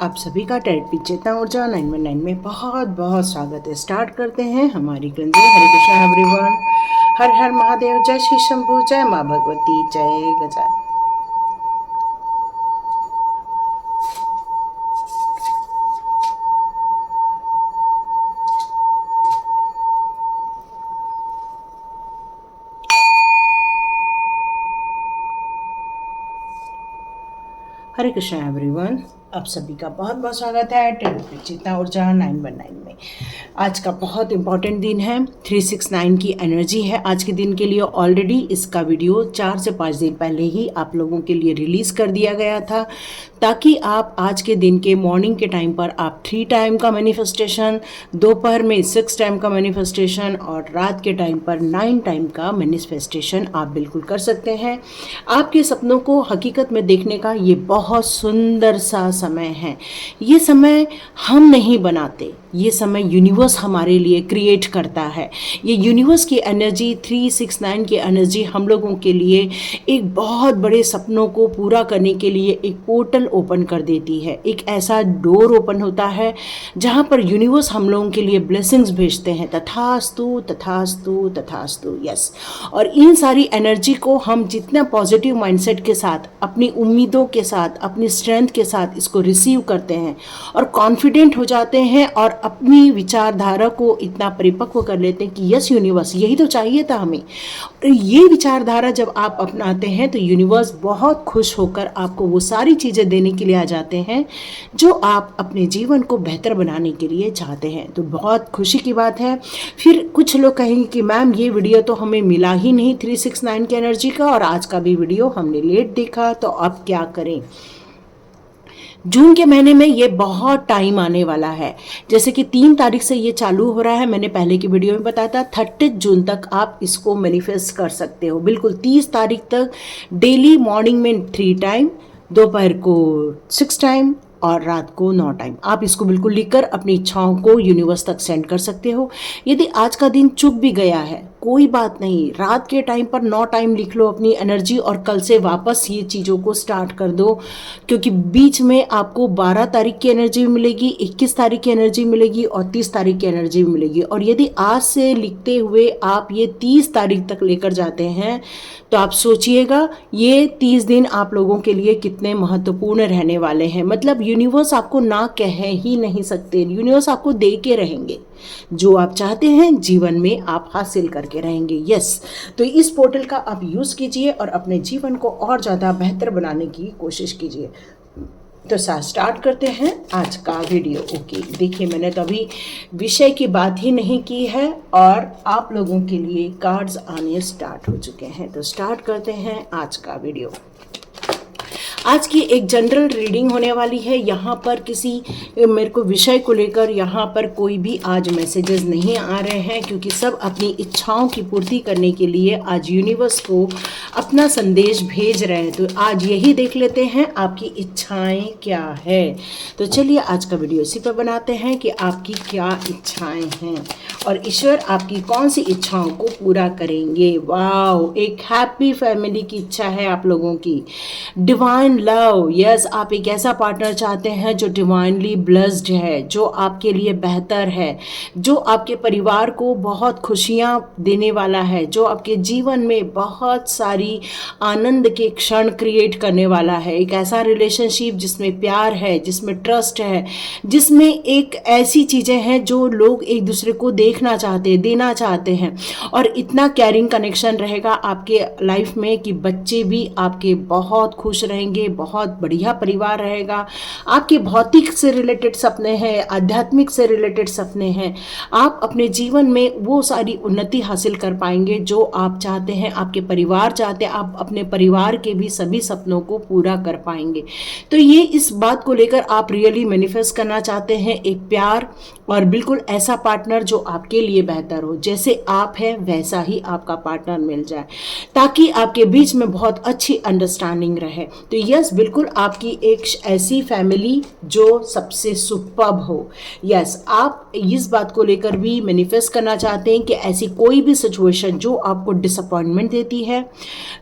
आप सभी का टेरेपी चेतना ऊर्जा 919 में बहुत बहुत स्वागत है। स्टार्ट करते हैं हमारी क्रंजी। हरे कृष्णा एवरीवन, हर हर महादेव, जय श्री शंभू, जय माँ भगवती, जय गजानन। हरे कृष्णा एवरीवन, आप सभी का बहुत बहुत स्वागत है टेरेपी चेतना ऊर्जा 919 में। आज का बहुत इंपॉर्टेंट दिन है, 369 की एनर्जी है आज के दिन के लिए। ऑलरेडी इसका वीडियो 4 से 5 दिन पहले ही आप लोगों के लिए रिलीज़ कर दिया गया था, ताकि आप आज के दिन के मॉर्निंग के टाइम पर आप 3 टाइम का मैनिफेस्टेशन, दोपहर में 6 टाइम का मैनिफेस्टेशन और रात के टाइम पर 9 टाइम का मैनिफेस्टेशन आप बिल्कुल कर सकते हैं। आपके सपनों को हकीकत में देखने का ये बहुत सुंदर सा समय है। ये समय हम नहीं बनाते, ये समय यूनिवर्स हमारे लिए क्रिएट करता है। ये यूनिवर्स की एनर्जी, 369 की एनर्जी हम लोगों के लिए एक बहुत बड़े सपनों को पूरा करने के लिए एक पोर्टल ओपन कर देती है। एक ऐसा डोर ओपन होता है जहाँ पर यूनिवर्स हम लोगों के लिए ब्लेसिंग्स भेजते हैं। तथास्तु तथास्तु तथास्तु, यस। और इन सारी एनर्जी को हम जितना पॉजिटिव माइंडसेट के साथ, अपनी उम्मीदों के साथ, अपनी स्ट्रेंथ के साथ इसको रिसीव करते हैं और कॉन्फिडेंट हो जाते हैं और अपनी विचारधारा को इतना परिपक्व कर लेते हैं कि यस यूनिवर्स, यही तो चाहिए था हमें। और ये विचारधारा जब आप अपनाते हैं तो यूनिवर्स बहुत खुश होकर आपको वो सारी चीज़ें देने के लिए आ जाते हैं जो आप अपने जीवन को बेहतर बनाने के लिए चाहते हैं। तो बहुत खुशी की बात है। फिर कुछ लोग कहेंगे कि मैम ये वीडियो तो हमें मिला ही नहीं 369 की एनर्जी का, और आज का भी वीडियो हमने लेट देखा, तो अब क्या करें। जून के महीने में ये बहुत टाइम आने वाला है। जैसे कि 3 तारीख से ये चालू हो रहा है, मैंने पहले की वीडियो में बताया था। 30 जून तक आप इसको मैनिफेस्ट कर सकते हो। बिल्कुल 30 तारीख तक डेली मॉर्निंग में 3 टाइम, दोपहर को 6 टाइम और रात को 9 टाइम आप इसको बिल्कुल लिखकर अपनी इच्छाओं को यूनिवर्स तक सेंड कर सकते हो। यदि आज का दिन चूक भी गया है, कोई बात नहीं, रात के टाइम पर 9 टाइम लिख लो अपनी एनर्जी और कल से वापस ये चीज़ों को स्टार्ट कर दो। क्योंकि बीच में आपको 12 तारीख की एनर्जी भी मिलेगी, 21 तारीख की एनर्जी मिलेगी और 30 तारीख की एनर्जी भी मिलेगी। और यदि आज से लिखते हुए आप ये 30 तारीख तक लेकर जाते हैं तो आप सोचिएगा ये 30 दिन आप लोगों के लिए कितने महत्वपूर्ण रहने वाले हैं। मतलब यूनिवर्स आपको ना कह ही नहीं सकते, यूनिवर्स आपको दे के रहेंगे। जो आप चाहते हैं जीवन में आप हासिल करके रहेंगे। यस, तो इस पोर्टल का आप यूज़ कीजिए और अपने जीवन को और ज़्यादा बेहतर बनाने की कोशिश कीजिए। तो स्टार्ट करते हैं आज का वीडियो। ओके, देखिए मैंने तो अभी विषय की बात ही नहीं की है और आप लोगों के लिए कार्ड्स आने स्टार्ट हो चुके हैं। तो स्टार्ट करते हैं आज का वीडियो। आज की एक जनरल रीडिंग होने वाली है। यहाँ पर किसी मेरे को विषय को लेकर यहाँ पर कोई भी आज मैसेजेस नहीं आ रहे हैं, क्योंकि सब अपनी इच्छाओं की पूर्ति करने के लिए आज यूनिवर्स को अपना संदेश भेज रहे हैं। तो आज यही देख लेते हैं आपकी इच्छाएं क्या है। तो चलिए आज का वीडियो इसी पर बनाते हैं कि आपकी क्या इच्छाएं हैं और ईश्वर आपकी कौन सी इच्छाओं को पूरा करेंगे। वाह, एक हैप्पी फैमिली की इच्छा है आप लोगों की। डिवाइन लव, यस, आप एक ऐसा पार्टनर चाहते हैं जो डिवाइनली ब्लेस्ड है, जो आपके लिए बेहतर है, जो आपके परिवार को बहुत खुशियां देने वाला है, जो आपके जीवन में बहुत सारी आनंद के क्षण क्रिएट करने वाला है। एक ऐसा रिलेशनशिप जिसमें प्यार है, जिसमें ट्रस्ट है, जिसमें एक ऐसी चीज़ें हैं जो लोग एक दूसरे को देखना चाहते हैं, देना चाहते हैं। और इतना कैरिंग कनेक्शन रहेगा आपके लाइफ में कि बच्चे भी आपके बहुत खुश रहेंगे, बहुत बढ़िया परिवार रहेगा। आपके भौतिक से रिलेटेड सपने हैं, आध्यात्मिक से रिलेटेड सपने हैं। आप अपने जीवन में वो सारी उन्नति हासिल कर पाएंगे जो आप चाहते हैं, आपके परिवार चाहते हैं। आप अपने परिवार के भी सभी सपनों को पूरा कर पाएंगे। तो ये इस बात को लेकर आप रियली मैनिफेस्ट करना चाहते हैं एक प्यार और बिल्कुल ऐसा पार्टनर जो आपके लिए बेहतर हो। जैसे आप हैं वैसा ही आपका पार्टनर मिल जाए, ताकि आपके बीच में बहुत अच्छी अंडरस्टैंडिंग रहे। तो यस, बिल्कुल आपकी एक ऐसी फैमिली जो सबसे सुपर्ब हो। यस, आप इस बात को लेकर भी मैनिफेस्ट करना चाहते हैं कि ऐसी कोई भी सिचुएशन जो आपको डिसअपॉइंटमेंट देती है,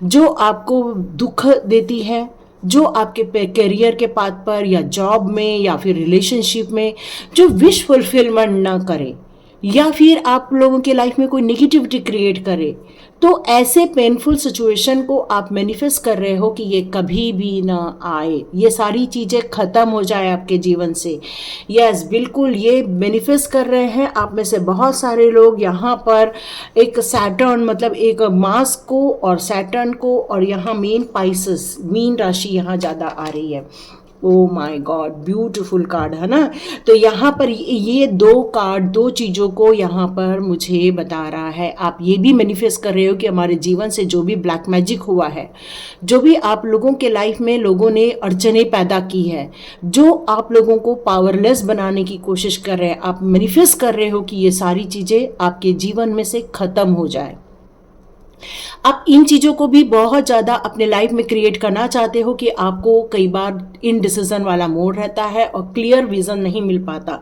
जो आपको दुख देती है, जो आपके करियर के पाथ पर या जॉब में या फिर रिलेशनशिप में जो विश फुलफिलमेंट ना करे, या फिर आप लोगों के लाइफ में कोई नेगेटिविटी क्रिएट करे, तो ऐसे पेनफुल सिचुएशन को आप मैनिफेस्ट कर रहे हो कि ये कभी भी ना आए, ये सारी चीज़ें ख़त्म हो जाए आपके जीवन से। यस, बिल्कुल ये मैनिफेस्ट कर रहे हैं। आप में से बहुत सारे लोग यहाँ पर एक सैटर्न, मतलब एक मार्स को और सैटर्न को, और यहाँ मेन पाइसेस, मीन राशि यहाँ ज़्यादा आ रही है। Oh my God, beautiful card है ना। तो यहाँ पर ये दो कार्ड दो चीज़ों को यहाँ पर मुझे बता रहा है। आप ये भी मैनिफेस्ट कर रहे हो कि हमारे जीवन से जो भी ब्लैक मैजिक हुआ है, जो भी आप लोगों के लाइफ में लोगों ने अड़चने पैदा की है, जो आप लोगों को पावरलेस बनाने की कोशिश कर रहे हैं, आप मैनिफेस्ट कर रहे हो कि ये सारी चीज़ें आपके जीवन में से ख़त्म हो जाए। आप इन चीज़ों को भी बहुत ज़्यादा अपने लाइफ में क्रिएट करना चाहते हो कि आपको कई बार इनडिसीजन वाला मोड रहता है और क्लियर विजन नहीं मिल पाता।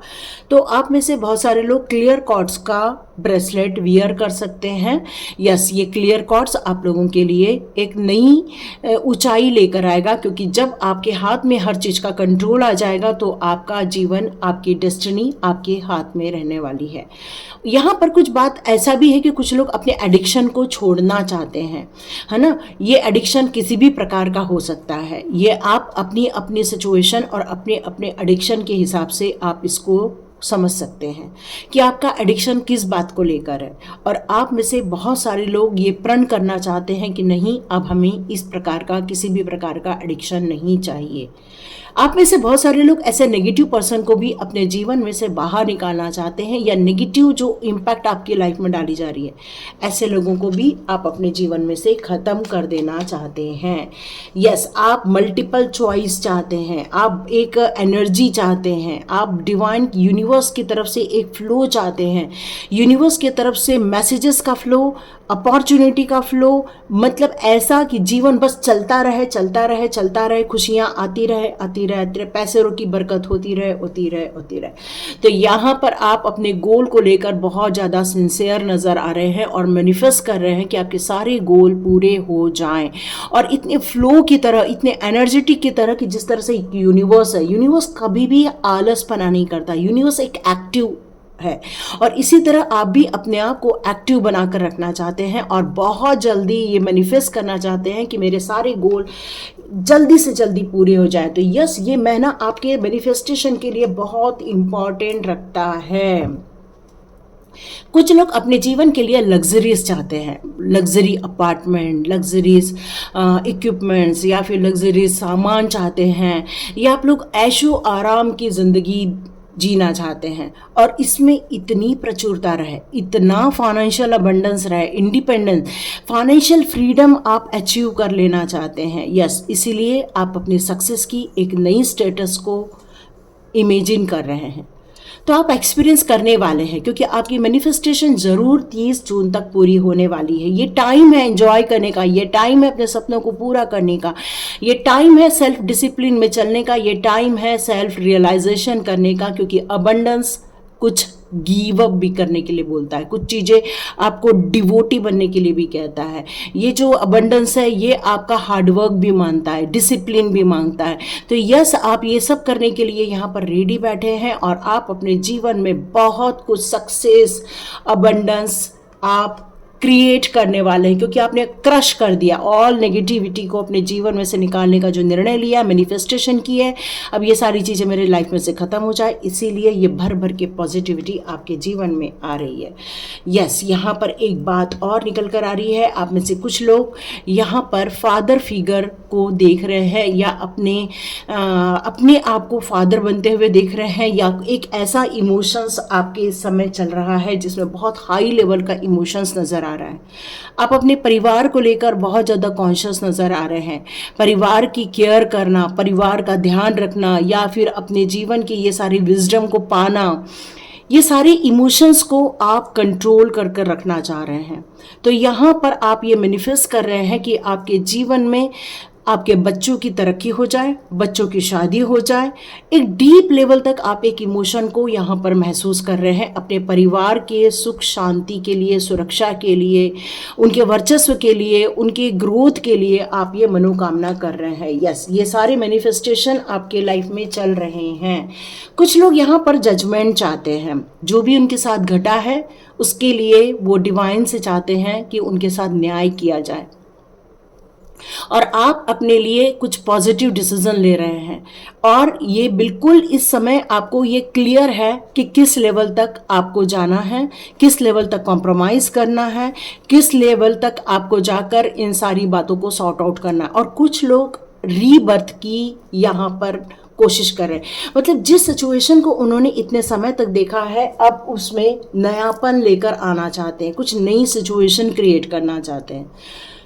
तो आप में से बहुत सारे लोग क्लियर कॉर्ड्स का ब्रेसलेट वियर कर सकते हैं। यस, ये क्लियर कॉर्ड्स आप लोगों के लिए एक नई ऊंचाई लेकर आएगा, क्योंकि जब आपके हाथ में हर चीज़ का कंट्रोल आ जाएगा तो आपका जीवन, आपकी डेस्टिनी आपके हाथ में रहने वाली है। यहाँ पर कुछ बात ऐसा भी है कि कुछ लोग अपने एडिक्शन को छोड़ना चाहते हैं, है ना। ये एडिक्शन किसी भी प्रकार का हो सकता है। ये आप अपनी अपनी सिचुएशन और अपने अपने एडिक्शन के हिसाब से आप इसको समझ सकते हैं कि आपका एडिक्शन किस बात को लेकर है। और आप में से बहुत सारे लोग ये प्रण करना चाहते हैं कि नहीं, अब हमें इस प्रकार का किसी भी प्रकार का एडिक्शन नहीं चाहिए। आप में से बहुत सारे लोग ऐसे नेगेटिव पर्सन को भी अपने जीवन में से बाहर निकालना चाहते हैं, या नेगेटिव जो इम्पैक्ट आपकी लाइफ में डाली जा रही है, ऐसे लोगों को भी आप अपने जीवन में से ख़त्म कर देना चाहते हैं। यस, आप मल्टीपल चॉइस चाहते हैं, आप एक एनर्जी चाहते हैं, आप डिवाइन यूनिवर्स की तरफ से एक फ्लो चाहते हैं, यूनिवर्स की तरफ से मैसेजेस का फ्लो, अपॉर्चुनिटी का फ्लो, मतलब ऐसा कि जीवन बस चलता रहे चलता रहे चलता रहे, खुशियाँ आती रहे, पैसों की बरकत होती रहे। तो यहाँ पर आप अपने गोल को लेकर बहुत ज़्यादा सिंसियर नज़र आ रहे हैं और मैनिफेस्ट कर रहे हैं कि आपके सारे गोल पूरे हो जाएं, और इतने फ्लो की तरह, इतने एनर्जेटिक की तरह कि जिस तरह से यूनिवर्स है, यूनिवर्स कभी भी आलसपना नहीं करता, यूनिवर्स एक एक्टिव है। और इसी तरह आप भी अपने आप को एक्टिव बनाकर रखना चाहते हैं और बहुत जल्दी ये मैनिफेस्ट करना चाहते हैं कि मेरे सारे गोल जल्दी से जल्दी पूरे हो जाए। तो यस, ये महीना आपके मैनिफेस्टेशन के लिए बहुत इम्पॉर्टेंट रखता है। कुछ लोग अपने जीवन के लिए लग्जरीज चाहते हैं, लग्जरी अपार्टमेंट, लग्जरीज इक्विपमेंट्स, या फिर लग्जरीज सामान चाहते हैं, या आप लोग ऐशो आराम की ज़िंदगी जीना चाहते हैं और इसमें इतनी प्रचुरता रहे, इतना फाइनेंशियल अबंडेंस रहे, इंडिपेंडेंस, फाइनेंशियल फ्रीडम आप अचीव कर लेना चाहते हैं। यस, इसीलिए आप अपनी सक्सेस की एक नई स्टेटस को इमेजिन कर रहे हैं। तो आप एक्सपीरियंस करने वाले हैं, क्योंकि आपकी मैनिफेस्टेशन ज़रूर 30 जून तक पूरी होने वाली है। ये टाइम है एंजॉय करने का, ये टाइम है अपने सपनों को पूरा करने का, ये टाइम है सेल्फ डिसिप्लिन में चलने का, ये टाइम है सेल्फ रियलाइजेशन करने का, क्योंकि अबंडेंस कुछ गिव अप भी करने के लिए बोलता है, कुछ चीज़ें आपको डिवोटी बनने के लिए भी कहता है। ये जो अबंडेंस है ये आपका हार्डवर्क भी मांगता है, डिसिप्लिन भी मांगता है। तो यस, आप ये सब करने के लिए यहाँ पर रेडी बैठे हैं और आप अपने जीवन में बहुत कुछ सक्सेस, अबंडेंस आप क्रिएट करने वाले हैं, क्योंकि आपने क्रश कर दिया ऑल नेगेटिविटी को अपने जीवन में से निकालने का जो निर्णय लिया, मैनिफेस्टेशन की है। अब ये सारी चीज़ें मेरे लाइफ में से ख़त्म हो जाए, इसीलिए ये भर भर के पॉजिटिविटी आपके जीवन में आ रही है। यस, यहाँ पर एक बात और निकल कर आ रही है। आप में से कुछ लोग यहाँ पर फादर फिगर को देख रहे हैं, या अपने आप को फादर बनते हुए देख रहे हैं, या एक ऐसा इमोशंस आपके इस समय चल रहा है जिसमें बहुत हाई लेवल का इमोशंस नज़र आ रहा है। आप अपने परिवार को लेकर बहुत ज़्यादा कॉन्शियस नज़र आ रहे हैं। परिवार की केयर करना, परिवार का ध्यान रखना, या फिर अपने जीवन की ये सारी विजडम को पाना, ये सारे इमोशंस को आप कंट्रोल कर कर रखना चाह रहे हैं। तो यहाँ पर आप ये मैनिफेस्ट कर रहे हैं कि आपके जीवन में आपके बच्चों की तरक्की हो जाए, बच्चों की शादी हो जाए। एक डीप लेवल तक आप एक इमोशन को यहाँ पर महसूस कर रहे हैं, अपने परिवार के सुख शांति के लिए, सुरक्षा के लिए, उनके वर्चस्व के लिए, उनके ग्रोथ के लिए आप ये मनोकामना कर रहे हैं। यस, ये सारे मैनिफेस्टेशन आपके लाइफ में चल रहे हैं। कुछ लोग यहाँ पर जजमेंट चाहते हैं, जो भी उनके साथ घटा है उसके लिए वो डिवाइन से चाहते हैं कि उनके साथ न्याय किया जाए, और आप अपने लिए कुछ पॉजिटिव डिसीजन ले रहे हैं। और ये बिल्कुल इस समय आपको ये क्लियर है कि किस लेवल तक आपको जाना है, किस लेवल तक कॉम्प्रोमाइज़ करना है, किस लेवल तक आपको जाकर इन सारी बातों को सॉर्ट आउट करना है। और कुछ लोग रीबर्थ की यहाँ पर कोशिश कर रहे हैं, मतलब जिस सिचुएशन को उन्होंने इतने समय तक देखा है, अब उसमें नयापन लेकर आना चाहते हैं, कुछ नई सिचुएशन क्रिएट करना चाहते हैं।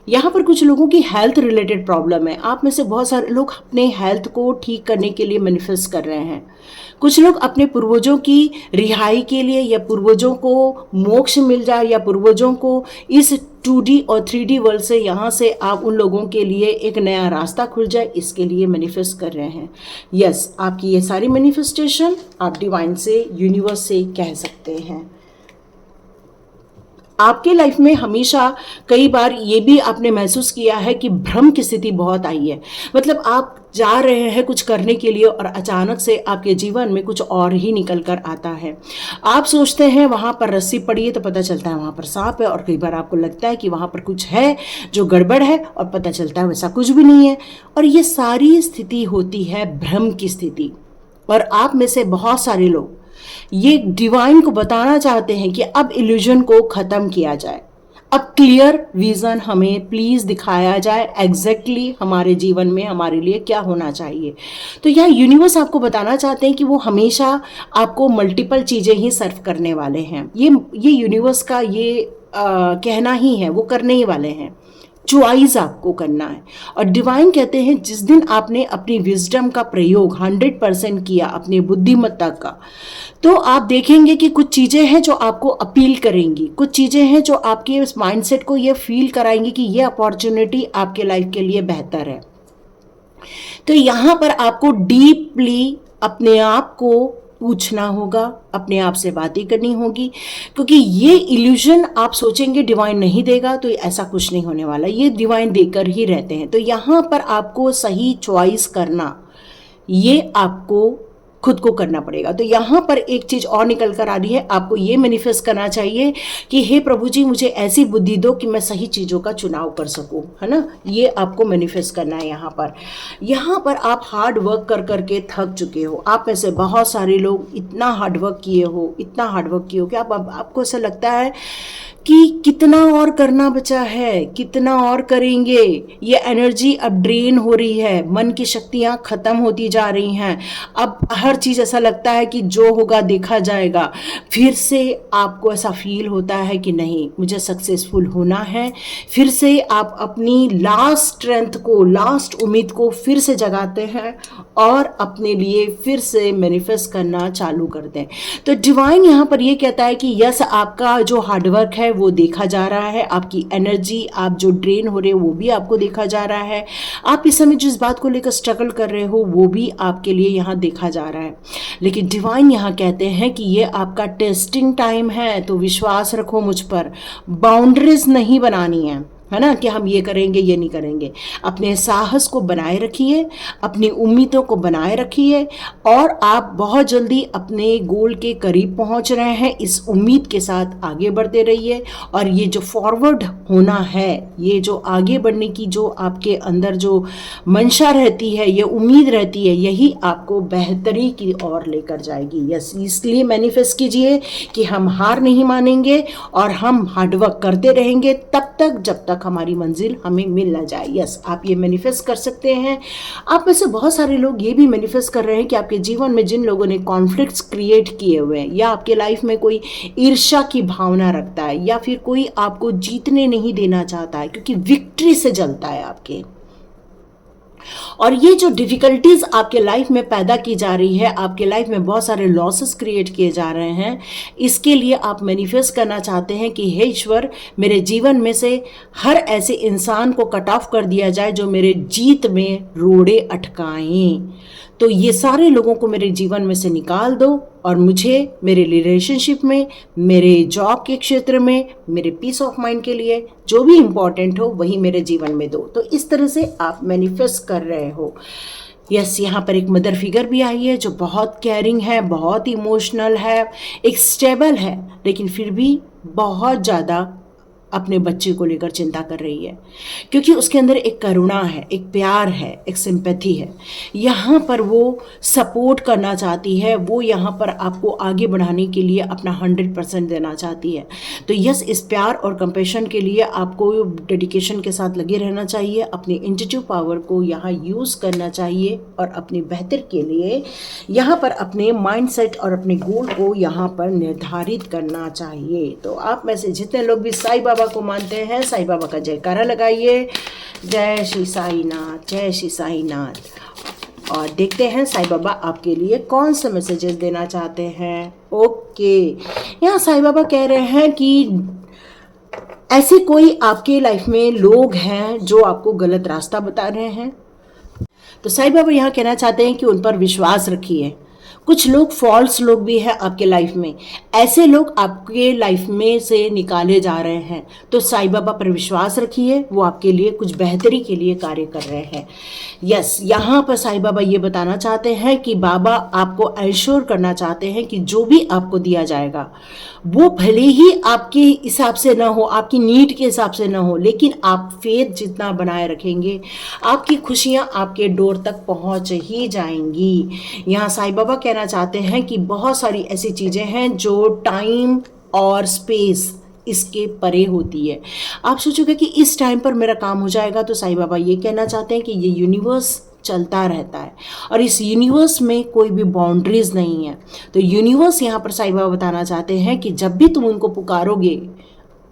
यहाँ पर कुछ लोगों की हेल्थ रिलेटेड प्रॉब्लम है। आप में से बहुत सारे लोग अपने हेल्थ को ठीक करने के लिए मैनिफेस्ट कर रहे हैं। कुछ लोग अपने पूर्वजों की रिहाई के लिए, या पूर्वजों को मोक्ष मिल जाए, या पूर्वजों को इस 2D और 3D वर्ल्ड से, यहाँ से आप उन लोगों के लिए एक नया रास्ता खुल जाए, इसके लिए मैनिफेस्ट कर रहे हैं। यस, आपकी ये सारी मैनिफेस्टेशन आप डिवाइन से, यूनिवर्स से कह सकते हैं। आपके लाइफ में हमेशा कई बार ये भी आपने महसूस किया है कि भ्रम की स्थिति बहुत आई है, मतलब आप जा रहे हैं कुछ करने के लिए और अचानक से आपके जीवन में कुछ और ही निकल कर आता है। आप सोचते हैं वहाँ पर रस्सी पड़ी है तो पता चलता है वहाँ पर सांप है, और कई बार आपको लगता है कि वहाँ पर कुछ है जो गड़बड़ है और पता चलता है वैसा कुछ भी नहीं है। और ये सारी स्थिति होती है भ्रम की स्थिति। और आप में से बहुत सारे लोग ये डिवाइन को बताना चाहते हैं कि अब इल्यूजन को खत्म किया जाए, अब क्लियर विजन हमें प्लीज दिखाया जाए, एग्जैक्टली हमारे जीवन में हमारे लिए क्या होना चाहिए। तो यह यूनिवर्स आपको बताना चाहते हैं कि वो हमेशा आपको मल्टीपल चीजें ही सर्व करने वाले हैं। ये यूनिवर्स का ये कहना ही है, वो करने ही वाले हैं। चॉइस आपको करना है। और डिवाइन कहते हैं जिस दिन आपने अपनी विजडम का प्रयोग 100% किया, अपनी बुद्धिमत्ता का, तो आप देखेंगे कि कुछ चीज़ें हैं जो आपको अपील करेंगी, कुछ चीज़ें हैं जो आपके इस माइंडसेट को ये फील कराएंगी कि ये अपॉर्चुनिटी आपके लाइफ के लिए बेहतर है। तो यहाँ पर आपको डीपली अपने आप को पूछना होगा, अपने आप से बातें करनी होगी, क्योंकि ये इल्यूजन आप सोचेंगे डिवाइन नहीं देगा, तो ऐसा कुछ नहीं होने वाला, ये डिवाइन देकर ही रहते हैं। तो यहाँ पर आपको सही चॉइस करना, ये आपको खुद को करना पड़ेगा। तो यहाँ पर एक चीज़ और निकल कर आ रही है, आपको ये मैनिफेस्ट करना चाहिए कि हे प्रभु जी मुझे ऐसी बुद्धि दो कि मैं सही चीज़ों का चुनाव कर सकूँ, है ना। ये आपको मैनिफेस्ट करना है। यहाँ पर आप हार्ड वर्क कर करके थक चुके हो। आप में से बहुत सारे लोग इतना हार्ड वर्क किए हो कि आपको ऐसा लगता है कि कितना और करना बचा है, कितना और करेंगे, ये एनर्जी अब ड्रेन हो रही है, मन की शक्तियाँ खत्म होती जा रही हैं, अब हर चीज़ ऐसा लगता है कि जो होगा देखा जाएगा। फिर से आपको ऐसा फील होता है कि नहीं, मुझे सक्सेसफुल होना है। फिर से आप अपनी लास्ट स्ट्रेंथ को, लास्ट उम्मीद को फिर से जगाते हैं और अपने लिए फिर से मैनिफेस्ट करना चालू करते हैं। तो डिवाइन यहाँ पर ये कहता है कि यस, आपका जो हार्डवर्क है वो देखा जा रहा है, आपकी एनर्जी, आप जो ड्रेन हो रहे हो वो भी आपको देखा जा रहा है, आप इस समय जिस बात को लेकर स्ट्रगल कर रहे हो वो भी आपके लिए यहाँ देखा जा रहा है। लेकिन डिवाइन यहाँ कहते हैं कि ये आपका टेस्टिंग टाइम है, तो विश्वास रखो मुझ पर, बाउंड्रीज नहीं बनानी है ना, कि हम ये करेंगे ये नहीं करेंगे। अपने साहस को बनाए रखिए, अपनी उम्मीदों को बनाए रखिए, और आप बहुत जल्दी अपने गोल के करीब पहुंच रहे हैं। इस उम्मीद के साथ आगे बढ़ते रहिए, और ये जो फॉरवर्ड होना है, ये जो आगे बढ़ने की जो आपके अंदर जो मंशा रहती है, ये उम्मीद रहती है, यही आपको बेहतरी की ओर लेकर जाएगी। यस, इसलिए मैनिफेस्ट कीजिए कि हम हार नहीं मानेंगे और हम हार्डवर्क करते रहेंगे तब तक जब तक हमारी मंजिल हमें मिल ना जाए। यस, आप ये मैनिफेस्ट कर सकते हैं। आप में से बहुत सारे लोग ये भी मैनिफेस्ट कर रहे हैं कि आपके जीवन में जिन लोगों ने कॉन्फ्लिक्ट्स क्रिएट किए हुए हैं, या आपके लाइफ में कोई ईर्ष्या की भावना रखता है, या फिर कोई आपको जीतने नहीं देना चाहता है क्योंकि विक्ट्री से जलता है आपके, और ये जो डिफ़िकल्टीज़ आपके लाइफ में पैदा की जा रही है, आपके लाइफ में बहुत सारे लॉसेस क्रिएट किए जा रहे हैं, इसके लिए आप मैनिफेस्ट करना चाहते हैं कि हे ईश्वर, मेरे जीवन में से हर ऐसे इंसान को कट ऑफ कर दिया जाए जो मेरे जीत में रोड़े अटकाएं। तो ये सारे लोगों को मेरे जीवन में से निकाल दो और मुझे मेरे रिलेशनशिप में, मेरे जॉब के क्षेत्र में, मेरे पीस ऑफ माइंड के लिए जो भी इम्पोर्टेंट हो वही मेरे जीवन में दो। तो इस तरह से आप मैनिफेस्ट कर रहे हो। यस, यहाँ पर एक मदर फिगर भी आई है जो बहुत केयरिंग है, बहुत इमोशनल है, एक स्टेबल है, लेकिन फिर भी बहुत ज़्यादा अपने बच्चे को लेकर चिंता कर रही है, क्योंकि उसके अंदर एक करुणा है, एक प्यार है, एक सिंपैथी है। यहाँ पर वो सपोर्ट करना चाहती है, वो यहाँ पर आपको आगे बढ़ाने के लिए अपना 100% देना चाहती है। तो यस, इस प्यार और कंपैशन के लिए आपको डेडिकेशन के साथ लगे रहना चाहिए, अपनी इंट्यूटिव पावर को यहाँ यूज़ करना चाहिए और अपने बेहतर के लिए यहाँ पर अपने माइंडसेट और अपने गोल को यहाँ पर निर्धारित करना चाहिए। तो आप में से जितने लोग भी साईं बाबा को मानते हैं, साईं बाबा का जयकारा लगाइए। जय श्री साईनाथ, जय श्री साईनाथ। और देखते हैं साईं बाबा आपके लिए कौन से मैसेजेस देना चाहते हैं। ओके, यहाँ साईं बाबा कह रहे हैं कि ऐसे कोई आपके लाइफ में लोग हैं जो आपको गलत रास्ता बता रहे हैं। तो साईं बाबा यहाँ कहना चाहते हैं कि उन पर विश्वास रखिए। कुछ लोग फॉल्स लोग भी हैं आपके लाइफ में, ऐसे लोग आपके लाइफ में से निकाले जा रहे हैं। तो साईं बाबा पर विश्वास रखिए, वो आपके लिए कुछ बेहतरी के लिए कार्य कर रहे हैं। यस, यहाँ पर साईं बाबा ये बताना चाहते हैं कि बाबा आपको एश्योर करना चाहते हैं कि जो भी आपको दिया जाएगा वो भले ही आपके हिसाब से ना हो, आपकी नीड के हिसाब से ना हो, लेकिन आप फेथ जितना बनाए रखेंगे, आपकी खुशियाँ आपके डोर तक पहुँच ही जाएंगी। यहाँ साईं बाबा कहना चाहते हैं कि बहुत सारी ऐसी चीज़ें हैं जो टाइम और स्पेस इसके परे होती है। आप सोचोगे कि इस टाइम पर मेरा काम हो जाएगा, तो साईं बाबा ये कहना चाहते हैं कि ये यूनिवर्स चलता रहता है और इस यूनिवर्स में कोई भी बाउंड्रीज नहीं है। तो यूनिवर्स यहाँ पर साईं बाबा बताना चाहते हैं कि जब भी तुम उनको पुकारोगे,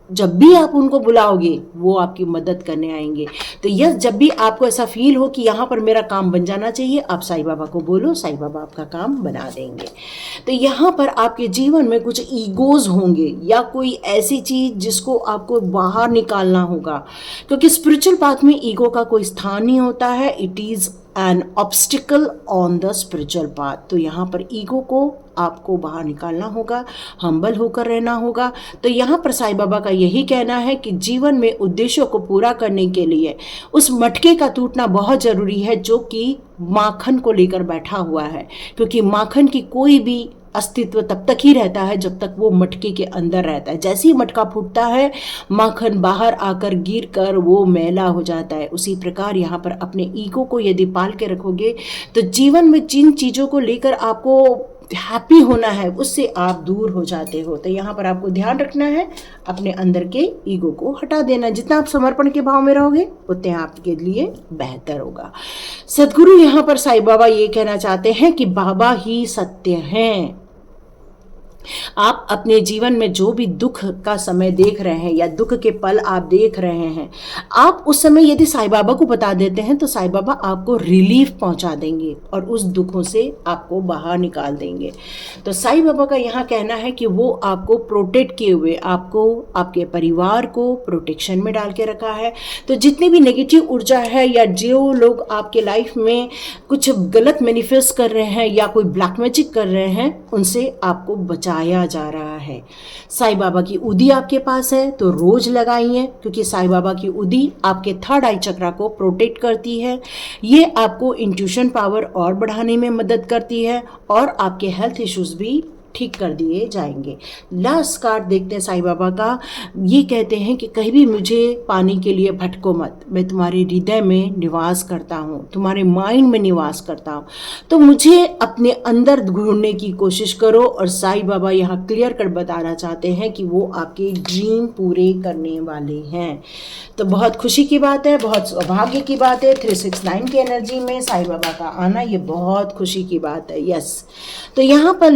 जब भी आप उनको बुलाओगे, वो आपकी मदद करने आएंगे। तो यस, जब भी आपको ऐसा फील हो कि यहाँ पर मेरा काम बन जाना चाहिए, आप साईं बाबा को बोलो, साईं बाबा आपका काम बना देंगे। तो यहाँ पर आपके जीवन में कुछ ईगोज होंगे या कोई ऐसी चीज़ जिसको आपको बाहर निकालना होगा, क्योंकि स्पिरिचुअल पाथ में ईगो का कोई स्थान नहीं होता है। It is an obstacle on the spiritual path. तो यहाँ पर ईगो को आपको बाहर निकालना होगा, हम्बल होकर रहना होगा। तो यहाँ पर साईं बाबा का यही कहना है कि जीवन में उद्देश्यों को पूरा करने के लिए उस मटके का टूटना बहुत ज़रूरी है जो कि माखन को लेकर बैठा हुआ है, क्योंकि माखन की कोई भी अस्तित्व तब तक ही रहता है जब तक वो मटके के अंदर रहता है। जैसे ही मटका फूटता है, माखन बाहर आकर गिर कर वो मैला हो जाता है। उसी प्रकार यहाँ पर अपने ईगो को यदि पाल के रखोगे तो जीवन में जिन चीज़ों को लेकर आपको हैप्पी होना है उससे आप दूर हो जाते हो। तो यहाँ पर आपको ध्यान रखना है, अपने अंदर के ईगो को हटा देना। जितना आप समर्पण के भाव में रहोगे उतने आपके लिए बेहतर होगा। सद्गुरु यहाँ पर साईं बाबा ये कहना चाहते हैं कि बाबा ही सत्य हैं। आप अपने जीवन में जो भी दुख का समय देख रहे हैं या दुख के पल आप देख रहे हैं, आप उस समय यदि साईं बाबा को बता देते हैं तो साईं बाबा आपको रिलीफ पहुंचा देंगे और उस दुखों से आपको बाहर निकाल देंगे। तो साईं बाबा का यहाँ कहना है कि वो आपको प्रोटेक्ट किए हुए, आपको आपके परिवार को प्रोटेक्शन में डाल के रखा है। तो जितनी भी नेगेटिव ऊर्जा है या जो लोग आपके लाइफ में कुछ गलत मैनिफेस्ट कर रहे हैं या कोई ब्लैक मैजिक कर रहे हैं, उनसे आपको बचाया जा रहा है। साईं बाबा की उदी आपके पास है तो रोज लगाइए, क्योंकि साईं बाबा की उदी आपके थर्ड आई चक्रा को प्रोटेक्ट करती है। ये आपको इंट्यूशन पावर और बढ़ाने में मदद करती है और आपके हेल्थ इश्यूज भी ठीक कर दिए जाएंगे। लास्ट कार्ड देखते हैं साईं बाबा का। ये कहते हैं कि कहीं भी मुझे पाने के लिए भटको मत, मैं तुम्हारे हृदय में निवास करता हूँ, तुम्हारे माइंड में निवास करता हूँ। तो मुझे अपने अंदर ढूंढने की कोशिश करो। और साईं बाबा यहाँ क्लियर कर बताना चाहते हैं कि वो आपके ड्रीम पूरे करने वाले हैं। तो बहुत खुशी की बात है, बहुत सौभाग्य की बात है। 369 की एनर्जी में साईं बाबा का आना ये बहुत खुशी की बात है। यस, तो यहाँ पर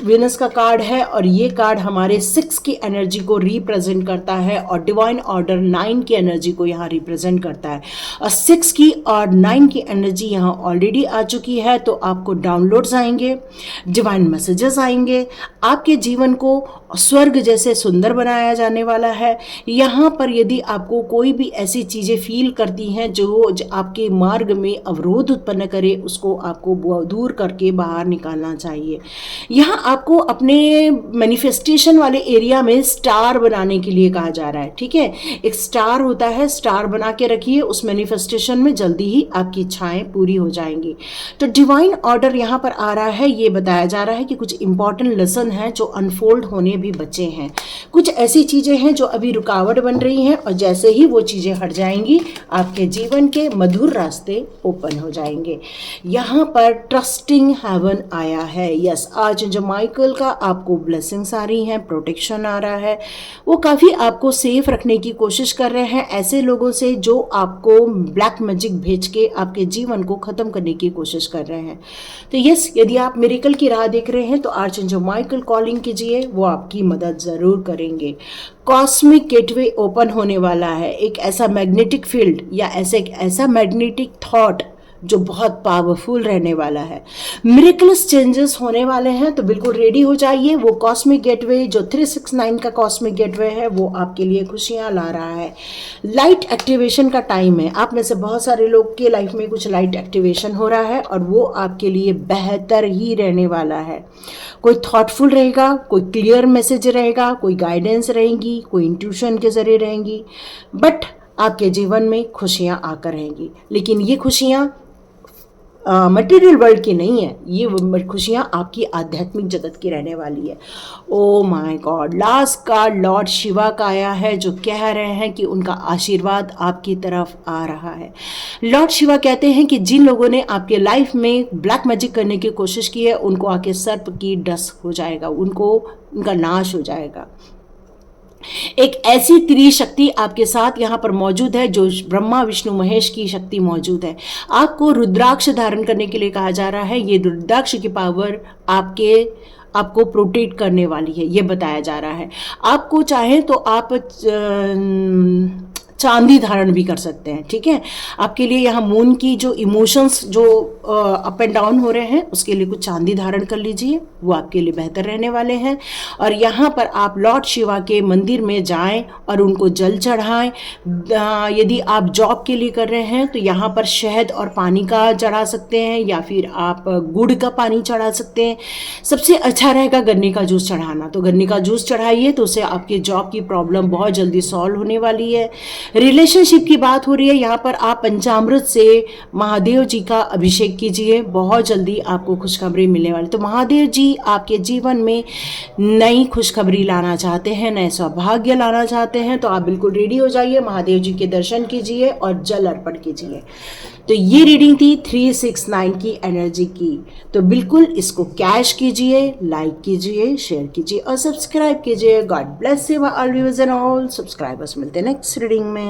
वीनस का कार्ड है और ये कार्ड हमारे 6 की एनर्जी को रिप्रेजेंट करता है और डिवाइन ऑर्डर 9 की एनर्जी को यहाँ रिप्रेजेंट करता है। और 6 की और 9 की एनर्जी यहाँ ऑलरेडी आ चुकी है, तो आपको डाउनलोड्स आएंगे, डिवाइन मैसेजेस आएंगे, आपके जीवन को स्वर्ग जैसे सुंदर बनाया जाने वाला है। यहाँ पर यदि आपको कोई भी ऐसी चीज़ें फील करती हैं जो आपके मार्ग में अवरोध उत्पन्न करे, उसको आपको दूर करके बाहर निकालना चाहिए। यहाँ आपको अपने मैनिफेस्टेशन वाले एरिया में स्टार बनाने के लिए कहा जा रहा है, ठीक है। एक स्टार होता है, स्टार बना के रखिए, उस मैनिफेस्टेशन में जल्दी ही आपकी इच्छाएं पूरी हो जाएंगी। तो डिवाइन ऑर्डर यहाँ पर आ रहा है, ये बताया जा रहा है कि कुछ इंपॉर्टेंट लेसन हैं जो अनफोल्ड होने भी बचे हैं। कुछ ऐसी चीज़ें हैं जो अभी रुकावट बन रही हैं और जैसे ही वो चीज़ें हट जाएंगी आपके जीवन के मधुर रास्ते ओपन हो जाएंगे। यहाँ पर ट्रस्टिंग हेवन आया है। यस, आज जो माइकल का आपको ब्लेसिंग्स आ रही हैं, प्रोटेक्शन आ रहा है, वो काफ़ी आपको सेफ रखने की कोशिश कर रहे हैं ऐसे लोगों से जो आपको ब्लैक मैजिक भेज के आपके जीवन को ख़त्म करने की कोशिश कर रहे हैं। तो यस, यदि आप मिरेकल की राह देख रहे हैं तो आर्चएंजल माइकल कॉलिंग कीजिए, वो आपकी मदद ज़रूर करेंगे। कॉस्मिक गेटवे ओपन होने वाला है, एक ऐसा मैग्नेटिक फील्ड या ऐसा मैग्नेटिक थॉट जो बहुत पावरफुल रहने वाला है। मिरेकलस चेंजेस होने वाले हैं, तो बिल्कुल रेडी हो जाइए। वो कॉस्मिक गेटवे जो 369 का कॉस्मिक गेटवे है वो आपके लिए खुशियां ला रहा है। लाइट एक्टिवेशन का टाइम है। आप में से बहुत सारे लोग के लाइफ में कुछ लाइट एक्टिवेशन हो रहा है और वो आपके लिए बेहतर ही रहने वाला है। कोई थॉटफुल रहेगा, कोई क्लियर मैसेज रहेगा, कोई गाइडेंस रहेगी, कोई इंट्यूशन के जरिए रहेंगी, बट आपके जीवन में खुशियां आकर रहेंगी। लेकिन ये खुशियां मटेरियल वर्ल्ड की नहीं है, ये खुशियाँ आपकी आध्यात्मिक जगत की रहने वाली है। Oh my God, last card Lord Shiva का आया है जो कह रहे हैं कि उनका आशीर्वाद आपकी तरफ आ रहा है। लॉर्ड शिवा कहते हैं कि जिन लोगों ने आपके लाइफ में ब्लैक मैजिक करने की कोशिश की है उनको आके सर्प की डस हो जाएगा, उनका नाश हो जाएगा। एक ऐसी त्रिशक्ति आपके साथ यहाँ पर मौजूद है जो ब्रह्मा विष्णु महेश की शक्ति मौजूद है। आपको रुद्राक्ष धारण करने के लिए कहा जा रहा है। ये रुद्राक्ष की पावर आपको प्रोटेक्ट करने वाली है, ये बताया जा रहा है। आपको चाहे तो आप चांदी धारण भी कर सकते हैं, ठीक है। आपके लिए यहाँ मून की जो इमोशंस जो अप एंड डाउन हो रहे हैं उसके लिए कुछ चांदी धारण कर लीजिए, वो आपके लिए बेहतर रहने वाले हैं। और यहाँ पर आप लॉर्ड शिवा के मंदिर में जाएं और उनको जल चढ़ाएं। यदि आप जॉब के लिए कर रहे हैं तो यहाँ पर शहद और पानी का चढ़ा सकते हैं या फिर आप गुड़ का पानी चढ़ा सकते हैं। सबसे अच्छा रहेगा गन्ने का जूस चढ़ाना, तो गन्ने का जूस चढ़ाइए, तो उससे आपके जॉब की प्रॉब्लम बहुत जल्दी सॉल्व होने वाली है। रिलेशनशिप की बात हो रही है, यहाँ पर आप पंचामृत से महादेव जी का अभिषेक कीजिए, बहुत जल्दी आपको खुशखबरी मिलने वाली। तो महादेव जी आपके जीवन में नई खुशखबरी लाना चाहते हैं, नए सौभाग्य लाना चाहते हैं, तो आप बिल्कुल रेडी हो जाइए, महादेव जी के दर्शन कीजिए और जल अर्पण कीजिए। तो ये रीडिंग थी 369 की एनर्जी की। तो बिल्कुल इसको कैश कीजिए, लाइक कीजिए, शेयर कीजिए और सब्सक्राइब कीजिए। God bless you all viewers and all subscribers. मिलते हैं नेक्स्ट रीडिंग में।